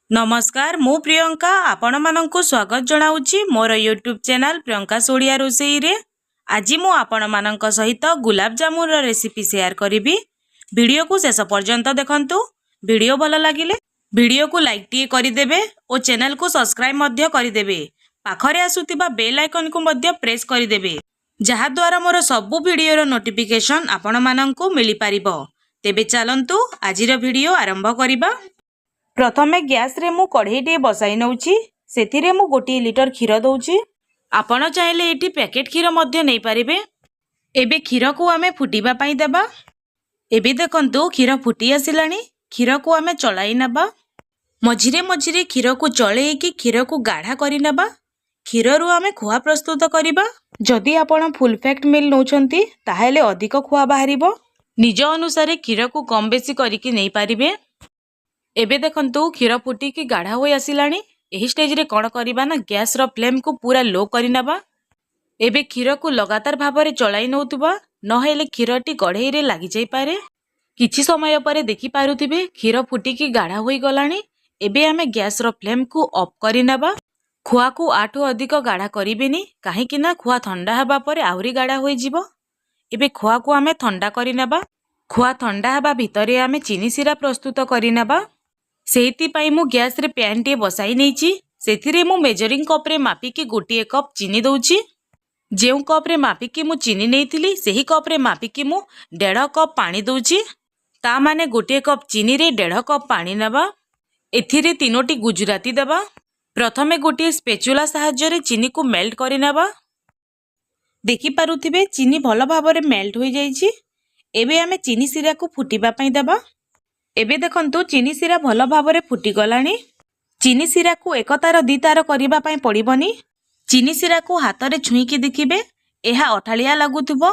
नमस्कार मु प्रियंका आपण मानंकु स्वागत जनाउछि मोर यूट्यूब चैनल प्रियंका सोडिया रोसई रे। आज मु आपण मानंक सहित गुलाब जामुन रो रेसिपी शेयर करिवि। वीडियो को शेष पर्यंत देखंतु। वीडियो भल लागिले वीडियो को लाइक टी करि देबे और चैनल को सब्सक्राइब मध्य करि देबे। पाखरे आसुतिबा बेल आइकन को मध्य प्रेस करि देबे जहा द्वारा मोर सबु वीडियो रो नोटिफिकेशन आपण मानंकु मिलि पारिबो। तेबे चलंतु आजिर वीडियो आरंभ करिबा। प्रथमे गैस रे मु कढ़ईटे बसाई नउछि सेथिरे मु 1 लिटर क्षीर दउछि। आपण चाहिले एटी पैकेट क्षीर मध्य नै पारिबे। एबे क्षीर को आमे फुटीबा पई देबा। एबे देखंतु क्षीर फुटी आसिलानी। क्षीर को आमे चलाई नबा। मझिरे मझिरे क्षीर को चळेई कि क्षीर को गाढ़ा करि नबा। क्षीर रु आमे खोआ प्रस्तुत करिबा। जदि आपण फुल फैक्ट मिल नउछंती ताहेले अधिक खोआ बाहरिबो। निज अनुसार क्षीर को कम बेसी करिकि नै पारिबे। एबे देखंतु क्षीर फुटी की गाढ़ा हो आसिलानी। एही स्टेज रे कोन करिबा ना गैस रो फ्लेम को पूरा लो करि नबा। एबे क्षीर को लगातार भाव में चलाई नउतबा नहेले क्षीरटी कढ़ई रे लागि जाई पारे। किछि समय परे देखि पारुथिबे क्षीर फुटी की गाढ़ा होई गलानी। एबे आमे गैस रो फ्लेम को ऑफ करि नबा। खोआ को आठो अधिक गाढ़ा करिबेनी काहे कि ना खोआ ठंडा हबा परे आउरी गाढ़ा होई जिवो। एबे खोआ को आमे ठंडा करि नबा। खोआ ठंडा हबा भितरे आमे चीनी सिरा प्रस्तुत करि नबा। सेति पाई मु गैस रे पैन टे बसाई नैछि। सेथिरे मु मेजरिंग कप रे मापी की 1 कप चीनी दउछि। जेउ कप रे मापी की मु चीनी नैथिली सेही कप रे मापी की मु 1.5 कप पानी दउछि। ता माने 1 कप चीनी रे 1.5 कप पानी नबा। एथिरे 3टी गुजराती दबा। प्रथमे गोटे स्पैचुला सहाय्य रे चीनी को मेल्ट करि नबा। देखि पारुथिबे चीनी भलो भाबरे मेल्ट होई जाईछि। एबे आमे चीनी सिरा को फुटीबा पई दबा। एबे देखंतु चीनी सिरा भलो भाबरे फुटी गलानी। चीनी सिरा को एक तार 2 तार करिबा पई पड़िबनी। चीनी सिरा को हाथ रे छुई की देखिबे एहा अठालिया लागुथिबो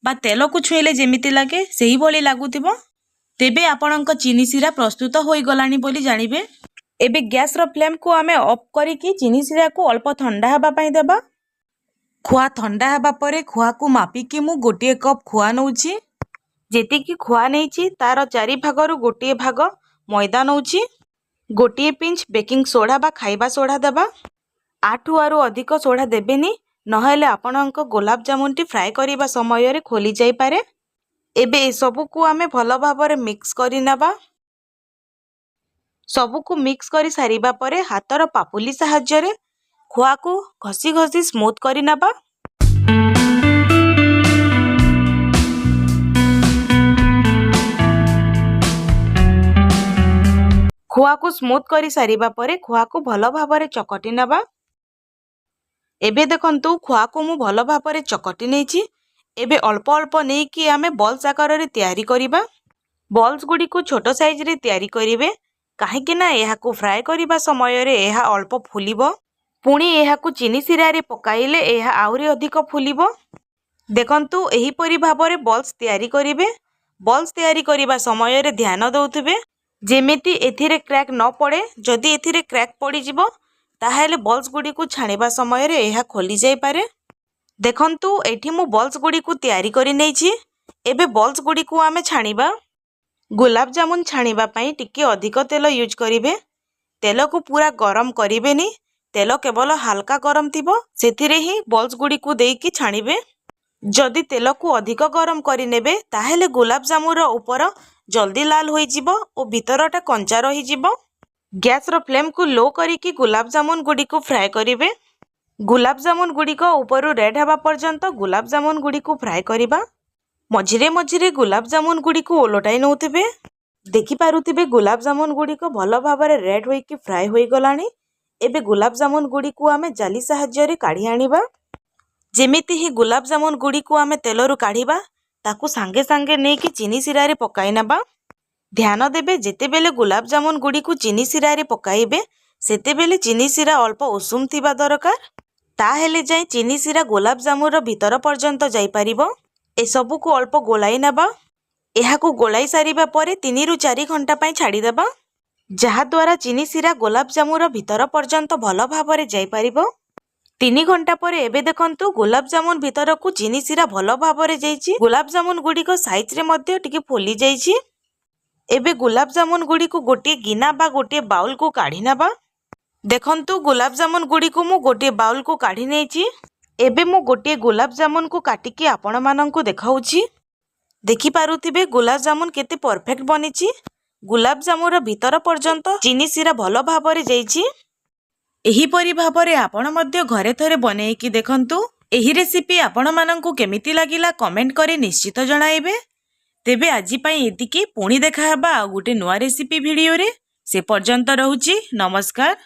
बा तेल को छुईले जेमिति लागे सेही बोली लागुथिबो। तेबे आपणक चीनी सिरा प्रस्तुत होई गलानी बोली जानिबे। एबे गैस रो फ्लेम को आमे ऑफ करी कि चीनी सिरा को अल्प ठंडा हबा पई देबा। खोआ ठंडा हबा परे खोआ को मापी कि मु 1 कप खोआ नउछि। जेति की खोआ नैछि तार 4 भागरु 1 भाग मैदा नउछि। 1 पिंच बेकिंग सोडा बा खाइबा सोडा देबा। 8 आरु अधिक soda देबेनी नहेले आपणक gulab jamun T fry करिबा समय रे खोली जाई पारे। एबे ए सबु को आमे भलो भाबरे मिक्स करि नबा। सबु को मिक्स करि सारिबा परे हातर पापुली सहाय्य रे खोआ को घसी घसी स्मूथ करि नबा। खोआ को स्मूथ करी सारिबा परे खोआ को भलो भाबरे चकटी नबा। एबे देखंतु खोआ को मु भलो भाबरे चकटी नैछि। एबे अल्प अल्प नै कि आमे बॉल्स आकार रे तयारी करिबा। बॉल्स गुडी को छोटो साइज रे तयारी करिवे काहे कि ना एहा को फ्राई करिबा समय रे एहा अल्प फुलिबो। पुणी एहा को चीनी सिरा रे पकाइले एहा आउरी अधिक फुलिबो। देखंतु एही परि भाबरे बॉल्स तयारी करिवे। बॉल्स तयारी करिबा समय रे ध्यान दउथिबे जेमिति एथिरे क्रैक न पड़े। जदि एथिरे क्रैक पड़ी जिवो ताहेले बॉल्स गुडी को छाणीबा समय रे एहा खोली जाई पारे। देखंतु एठी मु बॉल्स गुडी को तयारी करि नैछि। एबे बॉल्स गुडी को आमे छाणीबा। गुलाब जामुन छाणीबा पई टिके अधिक तेल यूज करिवे। तेल को पूरा गरम करिवेनी। तेल केवल हल्का गरम थिबो सेथिरे ही बॉल्स गुडी को देई कि छाणीबे। जदि तेल को अधिक गरम करि नेबे ताहेले गुलाब जामुन रो ऊपर जल्दी लाल होई जिवो ओ भीतरटा कंचा रही जिवो। गैस रो फ्लेम को लो करी कि गुलाब जामुन गुडी को फ्राई करिवे। गुलाब जामुन गुडी को ऊपर रेड हबा पर्यंत गुलाब जामुन गुडी को फ्राई करिबा। मझिरे मझिरे गुलाब जामुन गुडी को ओलटाई नउथिबे। देखि पारुथिबे गुलाब जामुन गुडी को भलो भाबरे रेड होई कि फ्राई होई गलानी। एबे गुलाब जामुन गुडी को आमे जाली सहाय्य रे काढी आनिबा। जेमिति ही गुलाब जामुन गुडी को आमे तेलरु काढीबा ताकू सांगे सांगे नै कि चीनी सिरा रे पकाई नबा। ध्यान देबे जेते बेले गुलाब जामुन गुडी को चीनी सिरा रे पकाइबे सेते बेले चीनी सिरा अल्प उषुम थिबा दरकार। ता हेले जाय चीनी सिरा गुलाब जामुन रो भीतर पर्यंत जाई परिबो। ए सबु को अल्प गोलाई नबा। एहा को गोलाई सारिबा परे 3 रु 4 घंटा पई छाडी देबा जहा द्वारा चीनी सिरा गुलाब जामुन रो भीतर पर्यंत भलो भाबरे जाई परिबो। 3 घंटा परे एबे देखंतु गुलाब जामुन भीतर को चीनी सिरा भलो भाबरे जाईछि। गुलाब जामुन गुडी को साइज रे मध्ये टिके फुली जाईछि। एबे गुलाब जामुन गुड़ी को गोटे गिना बा गोटे बाउल को काढ़ी नबा। देखंतु गुलाब जामुन गुड़ी को मु गोटे बाउल को काढ़ी नेछि। एबे मु गोटे गुलाब जामुन को काटिकी आपण मानंकु देखाउछि। देखि पारुथिबे गुलाब जामुन केते परफेक्ट बनिछि। गुलाब जामुन भीतर पर्यंत चीनी सिरा भल भाबरे जाइछि। एही परि भाबरे आपण मध्य घरे थरे बनेइकी देखंतु। एही रेसिपी आपण मानंकु केमिति लागिला कमेंट करे निश्चित जणाइबे। तेबे आजि पई एतिकी पुणी देखा हेबा आ गोटे नुआ रेसिपी भिडियो रे। से पर्यंत रहूछि नमस्कार।